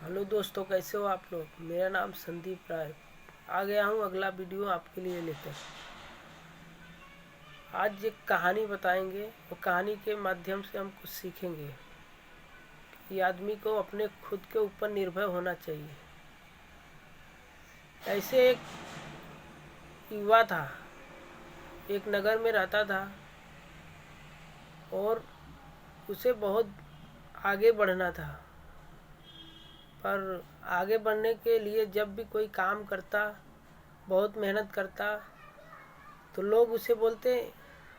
Hello दोस्तों, कैसे हो आप लोग। मेरा नाम संदीप राय। आ गया हूँ अगला वीडियो आपके लिए लेकर। आज एक कहानी बताएंगे और कहानी के माध्यम से हम कुछ सीखेंगे कि आदमी को अपने खुद के ऊपर निर्भर होना चाहिए। ऐसे एक युवा था, एक नगर में रहता था और उसे बहुत आगे बढ़ना था। पर आगे बढ़ने के लिए जब भी कोई काम करता, बहुत मेहनत करता, तो लोग उसे बोलते,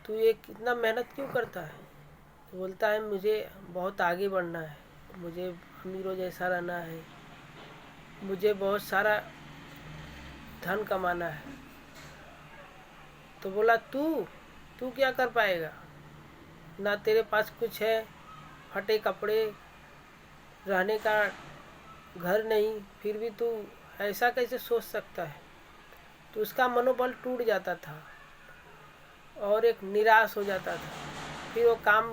तू ये कितना मेहनत क्यों करता है। तो बोलता है, मुझे बहुत आगे बढ़ना है, मुझे अमीरों जैसा रहना है, मुझे बहुत सारा धन कमाना है। तो बोला, तू तू क्या कर पाएगा, ना तेरे पास कुछ है, फटे कपड़े, रहने का घर नहीं, फिर भी तू ऐसा कैसे सोच सकता है। तो उसका मनोबल टूट जाता था और एक निराश हो जाता था। फिर वो काम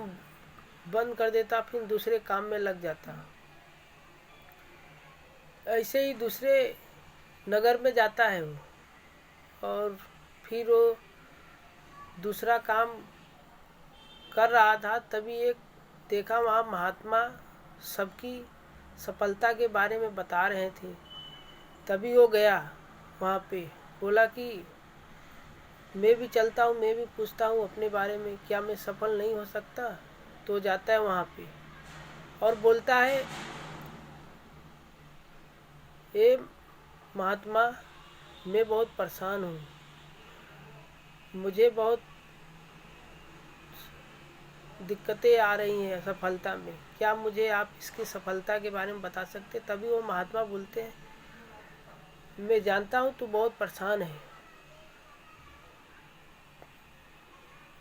बंद कर देता, फिर दूसरे काम में लग जाता। ऐसे ही दूसरे नगर में जाता है वो, और फिर वो दूसरा काम कर रहा था। तभी एक देखा, वहाँ महात्मा सबकी सफलता के बारे में बता रहे थे। तभी वो गया वहाँ पे, बोला कि मैं भी चलता हूँ, मैं भी पूछता हूँ अपने बारे में, क्या मैं सफल नहीं हो सकता। तो जाता है वहाँ पे और बोलता है, ए महात्मा, मैं बहुत परेशान हूँ, मुझे बहुत दिक्कतें आ रही हैं सफलता में, क्या मुझे आप इसकी सफलता के बारे में बता सकते। तभी वो महात्मा बोलते हैं, मैं जानता हूँ तू बहुत परेशान है।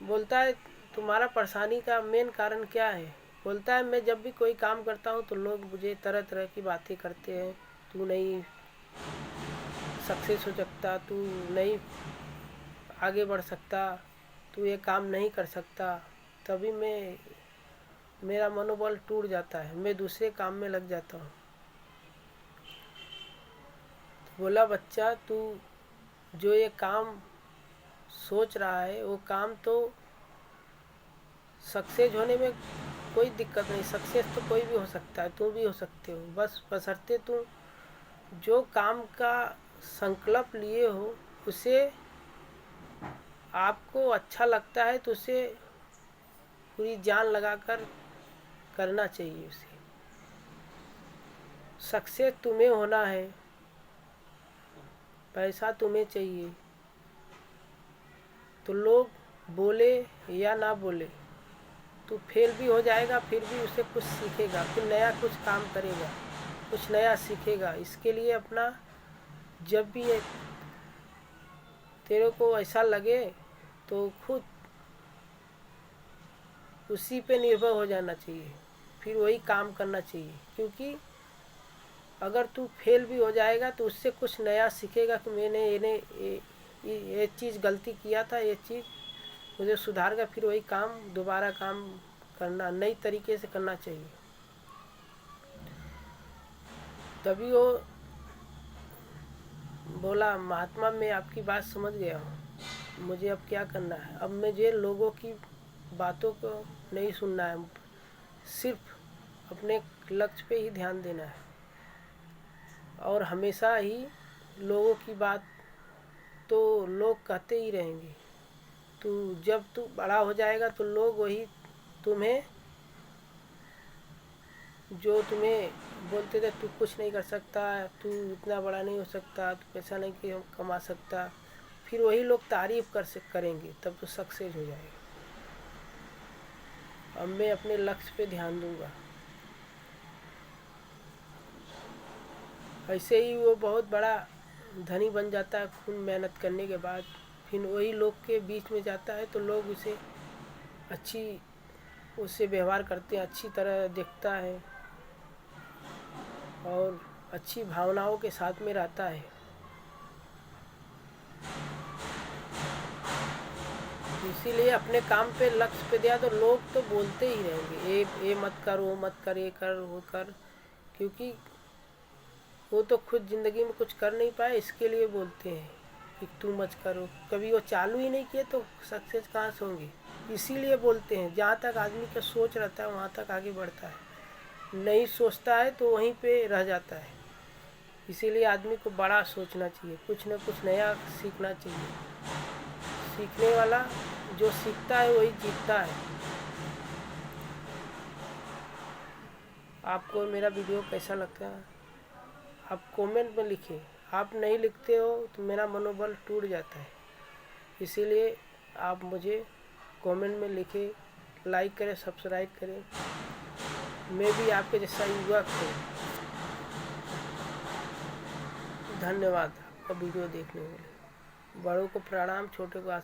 बोलता है, तुम्हारा परेशानी का मेन कारण क्या है। बोलता है, मैं जब भी कोई काम करता हूँ तो लोग मुझे तरह तरह की बातें करते हैं, तू नहीं सक्सेस हो सकता, तू नहीं आगे बढ़ सकता, तू ये काम नहीं कर सकता। तभी मेरा मनोबल टूट जाता है, मैं दूसरे काम में लग जाता हूँ। तो बोला, बच्चा, तू जो ये काम सोच रहा है वो काम तो सक्सेस होने में कोई दिक्कत नहीं, सक्सेस तो कोई भी हो सकता है, तू भी हो सकते हो। बस बशर्ते तू जो काम का संकल्प लिए हो उसे आपको अच्छा लगता है तो उसे पूरी जान लगाकर करना चाहिए। उसे सक्सेस तुम्हें होना है, पैसा तुम्हें चाहिए, तो लोग बोले या ना बोले, तू फेल भी हो जाएगा, फिर भी उसे कुछ सीखेगा, फिर नया कुछ काम करेगा, कुछ नया सीखेगा। इसके लिए अपना जब भी तेरे को ऐसा लगे तो खुद उसी पे निर्भर हो जाना चाहिए, फिर वही काम करना चाहिए। क्योंकि अगर तू फेल भी हो जाएगा तो उससे कुछ नया सीखेगा कि मैंने ये चीज़ गलती किया था, ये चीज़ मुझे सुधार कर फिर वही काम दोबारा काम करना, नई तरीके से करना चाहिए। तभी वो बोला, महात्मा, मैं आपकी बात समझ गया हूँ, मुझे अब क्या करना है। अब मुझे लोगों की बातों को नहीं सुनना है, सिर्फ अपने लक्ष्य पे ही ध्यान देना है। और हमेशा ही लोगों की बात तो लोग कहते ही रहेंगे। जब तू बड़ा हो जाएगा तो लोग वही तुम्हें, जो तुम्हें बोलते थे तू कुछ नहीं कर सकता, तू इतना बड़ा नहीं हो सकता, तू पैसा नहीं कमा सकता, फिर वही लोग तारीफ करेंगे, तब तो सक्सेस हो जाएगा। अब मैं अपने लक्ष्य पे ध्यान दूंगा। ऐसे ही वो बहुत बड़ा धनी बन जाता है खून मेहनत करने के बाद। फिर वही लोग के बीच में जाता है तो लोग उससे व्यवहार करते हैं, अच्छी तरह देखता है और अच्छी भावनाओं के साथ में रहता है। इसीलिए अपने काम पे लक्ष्य पे दिया तो लोग तो बोलते ही रहेंगे, ये मत कर, वो मत कर, ये कर, वो कर। क्योंकि वो तो खुद ज़िंदगी में कुछ कर नहीं पाए, इसके लिए बोलते हैं कि तू मत करो। कभी वो चालू ही नहीं किए तो सक्सेस कहाँ से होंगे। इसीलिए बोलते हैं जहाँ तक आदमी का सोच रहता है वहाँ तक आगे बढ़ता है, नहीं सोचता है तो वहीं पे रह जाता है। इसीलिए आदमी को बड़ा सोचना चाहिए, कुछ न कुछ नया सीखना चाहिए। सीखने वाला जो सीखता है वही जीतता है। आपको मेरा वीडियो कैसा लगता है आप कमेंट में लिखें। आप नहीं लिखते हो तो मेरा मनोबल टूट जाता है। इसीलिए आप मुझे कमेंट में लिखें, लाइक करें, सब्सक्राइब करें। मैं भी आपके जैसा युवक हूँ। धन्यवाद आपका वीडियो देखने के लिए। बड़ों को प्रणाम, छोटे को